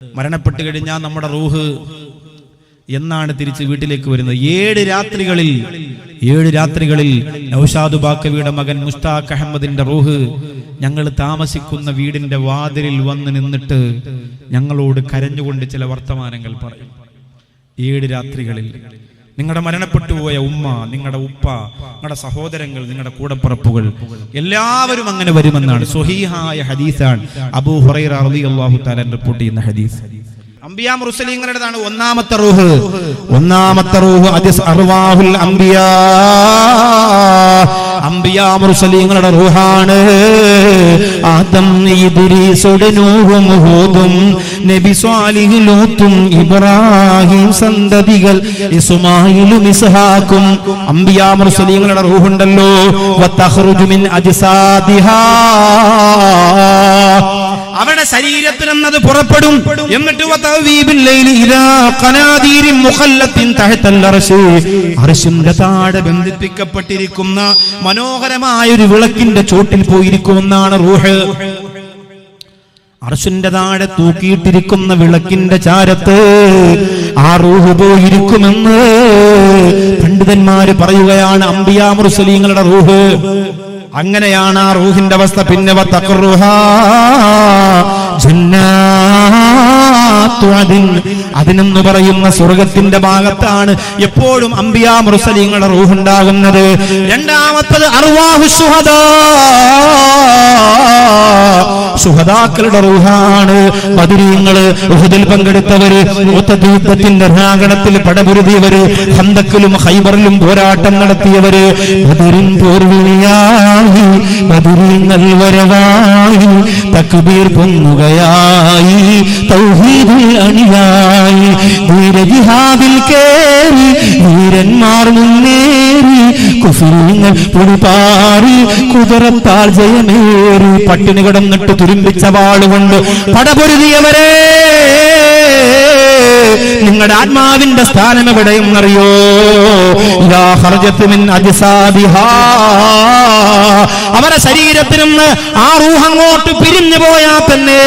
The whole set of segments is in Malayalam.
മരണപ്പെട്ടു കഴിഞ്ഞാൽ നമ്മുടെ റൂഹ് എന്നാണ് തിരിച്ച് വീട്ടിലേക്ക് വരുന്നത്? 7 രാത്രികളിൽ നൗഷാദ് ബാക്കവിയുടെ മകൻ മുസ്താഖ് അഹമ്മദിന്റെ റൂഹ് ഞങ്ങൾ താമസിക്കുന്ന വീടിന്റെ വാതിലിൽ വന്ന് നിന്നിട്ട് ഞങ്ങളോട് കരഞ്ഞുകൊണ്ട് ചില വർത്തമാനങ്ങൾ പറയും. 7 രാത്രികളിൽ നിങ്ങളുടെ മരണപ്പെട്ടുപോയ ഉമ്മ, നിങ്ങളുടെ ഉപ്പ, നിങ്ങളുടെ സഹോദരങ്ങൾ, നിങ്ങളുടെ കൂടപ്പിറപ്പുകൾ എല്ലാവരും അങ്ങനെ വരുമെന്നാണ് സ്വഹീഹായ ഹദീസാണ്. അബൂ ഹുറൈറ റളിയല്ലാഹു തആല റിപ്പോർട്ട് ചെയ്യുന്ന ഹദീസ്. അംബിയാ മുർസലീങ്ങളുടേതാണ് ഒന്നാമത്തെ റൂഹ്. അർവാഹുൽ അംബിയാ, അംബിയാ മുർസലീങ്ങളുടെ റൂഹാണ്. ആദം, ഇദ്രീസ്, നൂഹും, ഹൂദും, നബി സ്വാലിഹ്, ലൂത്തും, ഇബ്രാഹിം സന്തതികൾ, ഇസ്മായിലും ഇസ്ഹാഖും. അംബിയാ മുർസലീങ്ങളുടെ റൂഹുണ്ടല്ലോ. വതഖ്റുജു മിൻ അജ്സാദിഹാ, അവരുടെ ശരീരത്തിൽ നിന്നത് പുറപ്പെടും. എന്നിട്ട് അർശിന്റെ താഴെ ബന്ധിപ്പിക്കപ്പെട്ടിരിക്കുന്ന മനോഹരമായൊരു വിളക്കിന്റെ ചോട്ടിൽ പോയിരിക്കുമെന്നാണ് റൂഹ്. അർശിന്റെ താഴെ തൂക്കിയിട്ടിരിക്കുന്ന വിളക്കിന്റെ ചാരത്ത് ആ റൂഹ് പോയിരിക്കുമെന്ന് പണ്ഡിതന്മാര് പറയുകയാണ്. അംബിയാ മുർസലീങ്ങളുടെ റൂഹ് അങ്ങനെയാണ് ആ റൂഹിന്റെ അവസ്ഥ. പിന്നെ അതിനെന്ന് പറയുന്ന സ്വർഗത്തിന്റെ ഭാഗത്താണ് എപ്പോഴും അംബിയാ മുർസലീങ്ങളുടെ റൂഹ് ഉണ്ടാകുന്നത്. രണ്ടാമത്തത് അർവാഹു ശുഹദാ, ശുഹദാക്കളുടെ റൂഹാണ്. ബദരീങ്ങള്, ഉഹുദിൽ പങ്കെടുത്തവര്, ഉഹദ് യുദ്ധത്തിന്റെ രണാങ്കണത്തിൽ പടപൊരുതിയവര്, ഖന്തക്കിലും ഖൈബറിലും പോരാട്ടം നടത്തിയവര്, ബദറിൻ പോർവിളിയായി, ബദരീങ്ങൾ വരവായി, തക്ബീർ പൊങ്ങുകയായി, തൗഹീദിൽ അണിയായി, ധീരജിഹാദിൽ കേറി വീരന്മാർ മുന്നേറി, കുഫിരിങ്ങൾ പൊടിപാറി, കുതിരത്താൽ ജയമേറി, പട്ടിണി കിടന്നിട്ട് തുരുമ്പിച്ച വാളുകൊണ്ട് പടപൊരുതിയവരെ, നിങ്ങളുടെ ആത്മാവിന്റെ സ്ഥാനം എവിടെയെന്നറിയോ? അവരുടെ ശരീരത്തിൽ നിന്ന് ആ റൂഹ് അങ്ങോട്ട് പിരിഞ്ഞു പോയാൽ തന്നെ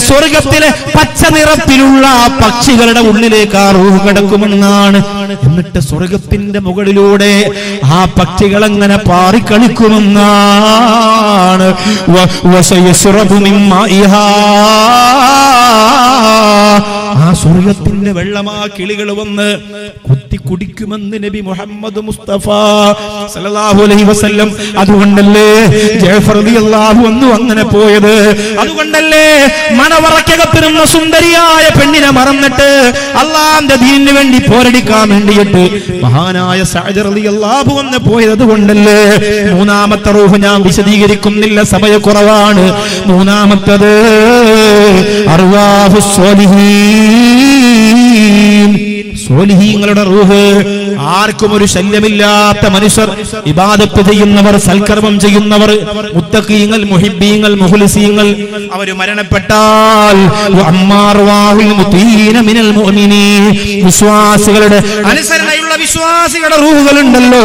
സ്വർഗത്തിലെ പച്ച നിറത്തിലുള്ള പക്ഷികളുടെ ഉള്ളിലേക്ക് ആ റൂഹ് കിടക്കുമെന്നാണ്. എന്നിട്ട് സ്വർഗത്തിന്റെ മുകളിലൂടെ ആ പക്ഷികൾ അങ്ങനെ പാറിക്കളിക്കുമെന്നാണ്. ആ സ്വർഗത്തിന്റെ വെള്ളമാ കിളികൾ വന്ന് കുത്തി കുടിക്കുമെന്ന് നബി മുഹമ്മദ് മുസ്തഫ സല്ലല്ലാഹു അലൈഹി വസല്ലം. അതുകൊണ്ടല്ലേ ജഅഫർ റളിയല്ലാഹു അൻഹു അങ്ങനെ പോയത്. അതുകൊണ്ടല്ലേ മണവറക്കകത്തിരുന്ന സുന്ദരിയായ പെണ്ണിനെ മറന്നിട്ട് അള്ളാന്റെ ദീനിന് വേണ്ടി പോരടിക്കാൻ വേണ്ടിയിട്ട് മഹാനായ സഅദ് റളിയല്ലാഹു അൻഹു പോയത്. അതുകൊണ്ടല്ലേ മൂന്നാമത്തെ റൂഹ് ഞാൻ വിശദീകരിക്കുന്നില്ല, സമയക്കുറവാണ്. മൂന്നാമത്തത് അർവാഹു സ്വാലിഹീൻ, സ്വാലിഹീങ്ങളുടെ റൂഹ്. ആർക്കും ഒരു ശല്യമില്ലാത്ത മനുഷ്യർ, ഇബാദത്ത് ചെയ്യുന്നവർ, സൽക്കർമ്മം ചെയ്യുന്നവർ, മുത്തഖീങ്ങൾ, മുഹിബ്ബീങ്ങൾ, മുഖ്ലിസീങ്ങൾ, അവർ മരണപ്പെട്ടാൽ വിശ്വാസികളുടെ അനുസരണയുള്ള വിശ്വാസികളുടെ റൂഹുകളുണ്ടല്ലോ,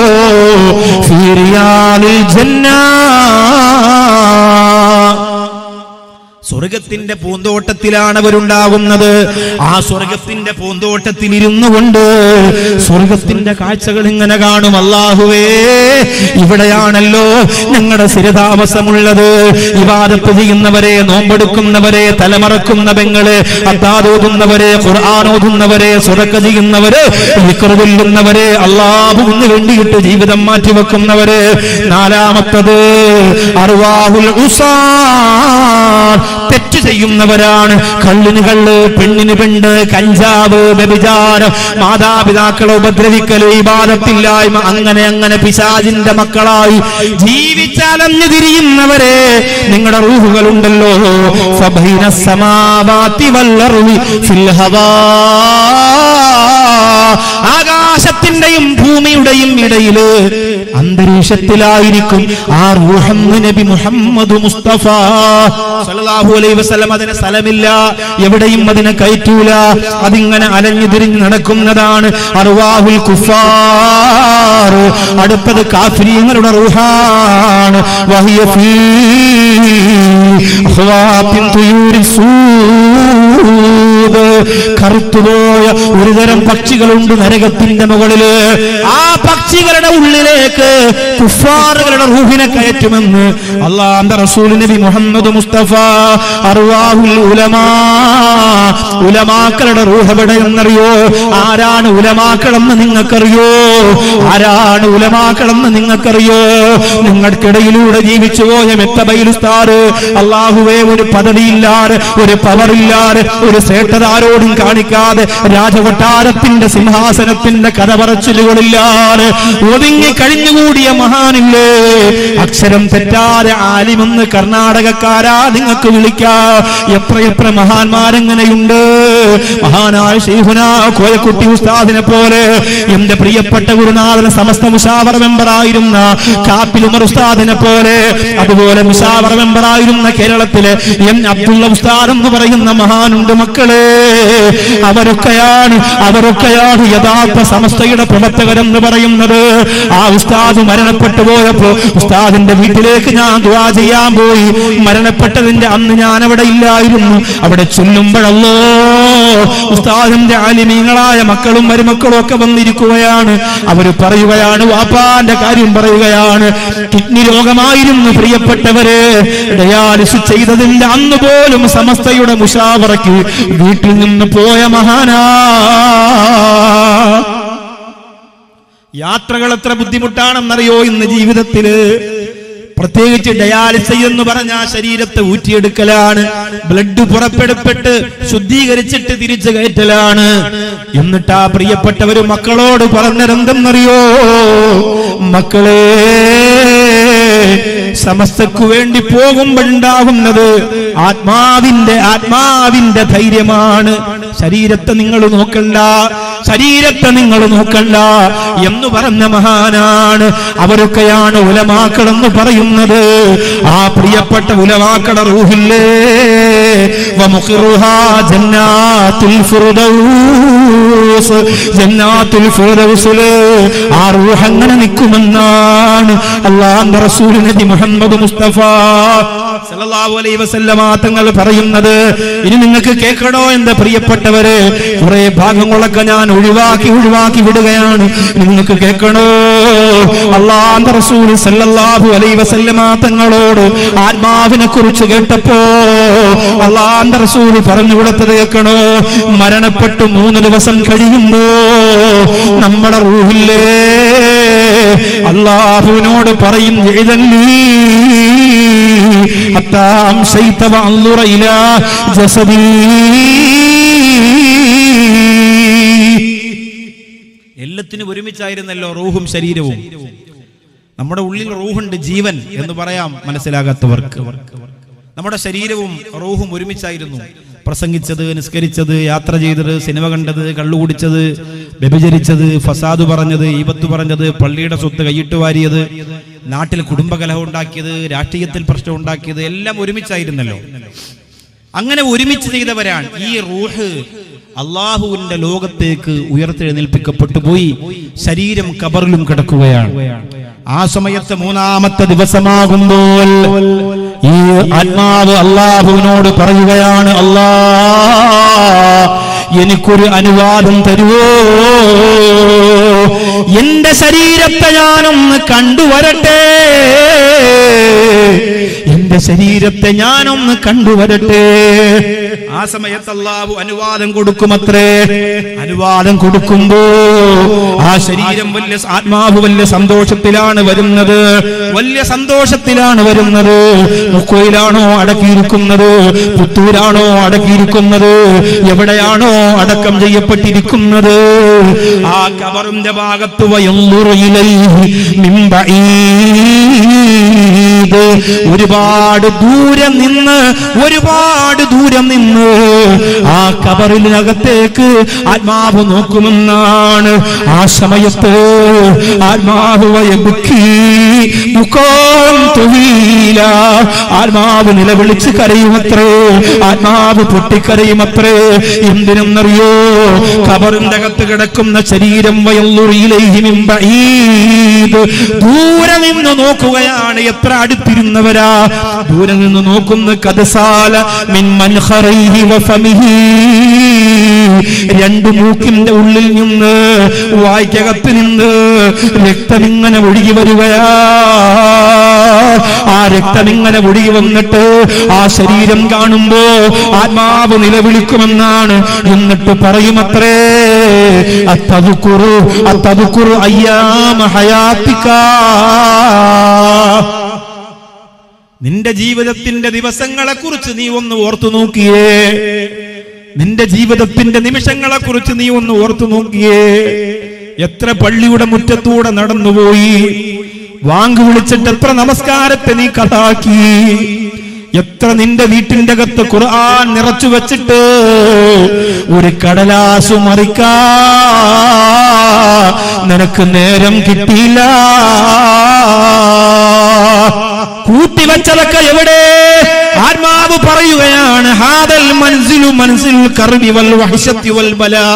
ഫീരിയാലിൽ ജന്നാ, സ്വർഗത്തിന്റെ പൂന്തോട്ടത്തിലാണ് അവരുണ്ടാകുന്നത്. ആ സ്വർഗത്തിന്റെ പൂന്തോട്ടത്തിൽ ഇരുന്നു കൊണ്ട് സ്വർഗത്തിന്റെ കാഴ്ചകൾ ഇങ്ങനെ കാണും. അല്ലാഹുവേ, ഇവിടെയാണല്ലോ ഞങ്ങളുടെ സ്ഥിരതാമസമുള്ളത്. ഇബാദത്ത് ചെയ്യുന്നവരെ, നോമ്പെടുക്കുന്നവരെ, തലമറക്കുന്ന പെങ്ങള്, അത്താദോതുന്നവരെ, ഖുർആൻ സ്വതക്ക ചെയ്യുന്നവര്, ദിക്ർ ചൊല്ലുന്നവരെ, അല്ലാഹുവിന് വേണ്ടിയിട്ട് ജീവിതം മാറ്റിവെക്കുന്നവര്. നാലാമത്തത് അർവാഹുൽ ഉസാർ, തെറ്റ് ചെയ്യുന്നവരാണ്. കള്ളിന് കള്ള്, പെണ്ണിന് പെണ്ണ്, കഞ്ചാവ്, വ്യഭിചാരം, മാതാപിതാക്കളെ ഉപദ്രവിക്കല്, ഇബാദത്തില്ലായ്മ, അങ്ങനെ അങ്ങനെ പിശാചിന്റെ മക്കളായി ജീവിച്ചാലഞ്ഞു തിരിയുന്നവരെ നിങ്ങളുടെ റൂഹുകളുണ്ടല്ലോ. ഫബൈന സമാവാതി വല്ലർളി ഫിൽ ഹവാ, ആകാശത്തിന്റെയും ഭൂമിയുടെയും ഇടയില് അന്തരീക്ഷത്തിലായിരിക്കും ആ റൂഹ്. നബി മുഹമ്മദ് മുസ്തഫ സല്ലല്ലാഹു അലൈഹി വസല്ലം അതിന് സ്ഥലമില്ല, എവിടെയും അതിനെ കയറ്റൂല. അതിങ്ങനെ അലഞ്ഞു തിരിഞ്ഞ് നടക്കുന്നതാണ്. അർവാഹുൽ കുഫാർ, അടുത്തത് കാഫിരീങ്ങളുടെ റൂഹാണ്. വഹിയ ഫീ അഖ്വാത്തിൻ തുയൂരി സൂ, കറുത്തുപോയ ഒരുതരം പക്ഷികളുണ്ട് നരകത്തിന്റെ മുകളില്. ആ പക്ഷികളുടെ ഉള്ളിലേക്ക് കുഫാറുകളുടെ റൂഹിനെ കയറ്റുമെന്ന് അല്ലാഹുവിന്റെ റസൂൽ നബി മുഹമ്മദ് മുസ്തഫ. അർവാഹുൽ ഉലമാ, ഉലമാക്കളുടെ റൂഹ് എവിടെയെന്നറിയോ? ആരാണ് ഉലമാക്കളെന്ന് നിങ്ങൾക്കറിയോ? ആരാണ് ഉലമാക്കളെന്ന് നിങ്ങൾക്കറിയോ? നിങ്ങൾക്കിടയിലൂടെ ജീവിച്ചു പോയ മെത്തബൈൽ ഉസ്താദ്, അല്ലാഹുവേ, ഒരു പദവിയില്ലാതെ, ഒരു പവറില്ലാതെ, ഒരു ശ്രേഷ്ഠതാരോടും കാണിക്കാതെ, രാജകൊട്ടാരത്തിന്റെ സിംഹാസനത്തിന്റെ കഥ പറച്ചിലുകളില്ലാതെ ഒതുങ്ങി കഴിഞ്ഞുകൂടിയ മഹാനില്ലേ? അക്ഷരം തെറ്റാതെ ആലിമെന്ന് കർണാടകക്കാരാ നിങ്ങൾക്ക് വിളിക്കാം. എത്ര മഹാന്മാരെങ്ങനെയുണ്ട്. മഹാനായ ശൈഖുനാ കോയക്കുട്ടി ഉസ്താദിനെ പോലെ, എന്റെ പ്രിയപ്പെട്ട ഗുരുനാഥന സമസ്ത മുശാവറ മെമ്പറായിരുന്ന കാപ്പിൽ ഉമർ ഉസ്താദിനെ പോലെ, അതുപോലെ മുശാവറ മെമ്പറായിരുന്ന കേരളത്തിലെ എൻ അബ്ദുള്ള ഉസ്താദ് എന്ന് പറയുന്ന മഹാനുണ്ട് മക്കളെ. അവരൊക്കെയാണ് യഥാർത്ഥ സമസ്തയുടെ പ്രവർത്തകരെന്ന് പറയുന്നത്. ആ ഉസ്താദ് മരണപ്പെട്ടു പോയപ്പോ ഉസ്താദിന്റെ വീട്ടിലേക്ക് ഞാൻ ദുആ ചെയ്യാൻ പോയി. മരണപ്പെട്ടതിന്റെ അന്ന് ഞാൻ അവിടെ ഇല്ലായിരുന്നു. അവിടെ ചൊല്ലുമ്പോഴല്ലോ ഉസ്താദിന്റെ ആലിമീങ്ങളായ മക്കളും മരുമക്കളും ഒക്കെ വന്നിരിക്കുകയാണ്. അവര് പറയുകയാണ്, വാപ്പാന്റെ കാര്യം പറയുകയാണ്. കിഡ്നി രോഗമായിരുന്നു പ്രിയപ്പെട്ടവരെ. ഡയാലിസിസ് ചെയ്തതിന്റെ അന്ന് പോലും സമസ്തയുടെ മുശാവറയ്ക്ക് വീട്ടിൽ നിന്ന് പോയ മഹാനാ. യാത്രകൾ എത്ര ബുദ്ധിമുട്ടാണെന്നറിയോ ഇന്ന് ജീവിതത്തില്? പ്രത്യേകിച്ച് ഡയാലിസിസ് എന്ന് പറഞ്ഞ ശരീരത്തെ ഊറ്റിയെടുക്കലാണ്, ബ്ലഡ് പുറപ്പെടുപ്പെട്ട് ശുദ്ധീകരിച്ചിട്ട് തിരിച്ചു കയറ്റലാണ്. എന്നിട്ട് ആ പ്രിയപ്പെട്ടവര് മക്കളോട് പറഞ്ഞതെന്തെന്നറിയോ? മക്കളെ, സമസ്തക്കു വേണ്ടി പോകുമ്പോഴുണ്ടാകുന്നത് ആത്മാവിന്റെ ധൈര്യമാണ്. ശരീരത്തെ നിങ്ങൾ നോക്കണ്ട എന്ന് പറഞ്ഞ മഹാനാണ്. അവരൊക്കെയാണ് ഉലമാക്കളെന്ന് പറയുന്നത്. ആ പ്രിയപ്പെട്ട ഉലമാക്കളുടെ റൂഹില്ലേ, വമുഖിറുഹാ ജന്നാത്തുൽ ഫിർദൗസ്, ജന്നാത്തുൽ ഫിർദൗസിലെ ആ റൂഹ് അങ്ങനെ നിൽക്കുമെന്നാണ് അല്ലാഹുവിന്റെ റസൂൽ നബി മുഹമ്മദ് മുസ്തഫ സല്ലല്ലാഹു അലൈഹി വസല്ലമ തങ്ങൾ പറയുന്നത്. ഇനി നിങ്ങൾക്ക് കേൾക്കണോ എന്റെ പ്രിയപ്പെട്ടവരെ? കുറെ ഭാഗങ്ങളൊക്കെ ഞാൻ ഒഴിവാക്കി വിടുകയാണ്. നിങ്ങൾക്ക് കേൾക്കണോ? അല്ലാഹുവിന്റെ റസൂൽ സല്ലല്ലാഹു അലൈഹി വസല്ലമ തങ്ങളോട് ആത്മാവിനെ കുറിച്ച് കേട്ടപ്പോ അല്ലാഹുവിന്റെ റസൂൽ പറഞ്ഞു കൊടുത്തത് കേൾക്കണോ? മരണപ്പെട്ടു 3 ദിവസം കഴിയുമ്പോ നമ്മുടെ റൂഹില്ലേ അല്ലാഹുവിനോട് പറയും, എഴുതല്ലീ അത്താം ശൈത വഅൻദുറ ഇലാ ജസദീ. എല്ലാത്തിനും ഒരുമിച്ചായിരുന്നല്ലോ റൂഹും ശരീരവും. നമ്മുടെ ഉള്ളിൽ റൂഹുണ്ട്, ജീവൻ എന്ന് പറയാം മനസ്സിലാകാത്തവർക്ക്. നമ്മുടെ ശരീരവും റൂഹും ഒരുമിച്ചായിരുന്നു. പ്രസംഗിച്ചത്, നിസ്കരിച്ചത്, യാത്ര ചെയ്തത്, സിനിമ കണ്ടത്, കള്ളുകുടിച്ചത്, വ്യഭിചരിച്ചത്, ഫസാദ് പറഞ്ഞത്, ഈബത്ത് പറഞ്ഞത്, പള്ളിയുടെ സ്വത്ത് കൈയിട്ട് വാരിയത്, നാട്ടിൽ കുടുംബകലഹം ഉണ്ടാക്കിയത്, രാഷ്ട്രീയത്തിൽ പ്രശ്നം ഉണ്ടാക്കിയത്, എല്ലാം ഒരുമിച്ചായിരുന്നല്ലോ. അങ്ങനെ ഒരുമിച്ച് ചെയ്തവരാണ്. ഈ റൂഹ് അള്ളാഹുവിന്റെ ലോകത്തേക്ക് ഉയർത്തെഴുന്നേൽപ്പിക്കപ്പെട്ടു പോയി. ശരീരം ഖബറിലും കിടക്കുകയാണ്. ആ സമയത്ത് 3-ാമത്തെ ദിവസമാകുമ്പോൾ ഈ ആത്മാവ് അള്ളാഹുവിനോട് പറയുകയാണ്, എനിക്കൊരു അനുവാദം തരുവോ? എന്റെ ശരീരത്തെ ഞാനൊന്ന് കണ്ടുവരട്ടെ, എന്റെ ശരീരത്തെ ഞാനൊന്ന് കണ്ടുവരട്ടെ. ആ സമയത്ത് അല്ലാഹു അനുവാദം കൊടുക്കുമത്രേ. അനുവാദം കൊടുക്കുമ്പോ ആ ശരീരം ആത്മാവ് വലിയ സന്തോഷത്തിലാണ് വരുന്നത്, വലിയ സന്തോഷത്തിലാണ് വരുന്നത്. മുക്കോയിലാണോ അടക്കിയിരിക്കുന്നത്, പുത്തൂരാണോ അടക്കിയിരിക്കുന്നത്, എവിടെയാണോ അടക്കം ചെയ്യപ്പെട്ടിരിക്കുന്നത്, ആ ഖബറിന്റെ ഭാഗത്ത് വയൻദുറു ഇലൈഹി മിൻ ബഈദ്, ഒരുപാട് ദൂരം നിന്ന് ആ ഖബറിനകത്തേക്ക് ആത്മാവ് നോക്കുമെന്നാണ്. ആ സമയത്ത് ആത്മാവ് ആത്മാവ് നിലവിളിച്ച് കരയുമത്രേ, ആത്മാവ് പൊട്ടിക്കരയുമത്രേ. എന്തിനെന്നറിയോ? ഖബറിന്റെ അകത്ത് കിടക്കുന്ന ശരീരം ദൂരെ നിന്ന് നോക്കുകയാണ്. എത്ര അടുത്തിരുന്നവരാ, ദൂരെ നിന്ന് നോക്കുന്ന കദസാല മിൻ മൻഖറൈഹി വഫമിഹി, രണ്ടു മൂക്കിന്റെ ഉള്ളിൽ നിന്ന് വായ്ക്കകത്ത് നിന്ന് രക്തമിങ്ങനെ ഒഴുകി വരികയാ. ആ രക്തമിങ്ങനെ ഒഴുകി വന്നിട്ട് ആ ശരീരം കാണുമ്പോ ആത്മാവ് നിലവിളിക്കുമെന്നാണ്. എന്നിട്ട് പറയുമത്രേ, അത്തദ്കുറു അയ്യാമ ഹയാത്തിക, നിന്റെ ജീവിതത്തിന്റെ ദിവസങ്ങളെ കുറിച്ച് നീ ഒന്ന് ഓർത്തു നോക്കിയേ, നിന്റെ ജീവിതത്തിന്റെ നിമിഷങ്ങളെ കുറിച്ച് നീ ഒന്ന് ഓർത്തു നോക്കിയേ. എത്ര പള്ളിയുടെ മുറ്റത്തൂടെ നടന്നുപോയി, വാങ്ക് വിളിച്ചിട്ട് എത്ര നമസ്കാരത്തെ നീ കഥാക്കി, എത്ര നിന്റെ വീട്ടിന്റെ അകത്ത് ഖുർആൻ നിറച്ചു വെച്ചിട്ട് ഒരു കടലാസു മറിക്കാ നിനക്ക് നേരം കിട്ടിയില്ല. കൂട്ടിവച്ചതൊക്കെ എവിടെ? ആത്മാവ് പറയുകയാണ്, ഹാദൽ മൻസിലു മൻസിൽ കർബി വൽ വഹ്ശത്തി വൽ ബലാ,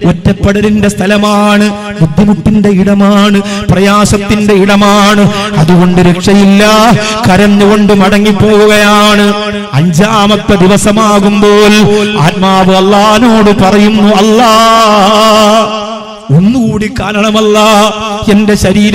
ഒറ്റപ്പെടലിന്റെ സ്ഥലമാണ്, ബുദ്ധിമുട്ടിന്റെ ഇടമാണ്, പ്രയാസത്തിന്റെ ഇടമാണ്. അതുകൊണ്ട് രക്ഷയില്ല, കരഞ്ഞുകൊണ്ട് മടങ്ങിപ്പോവുകയാണ്. അഞ്ചാമത്തെ ദിവസമാകുമ്പോൾ ആത്മാവ് അല്ലാഹുവോട് പറയുന്നു, അല്ലാ ഒന്നുകൂടി കാണണമല്ല, എന്റെ ശരീരം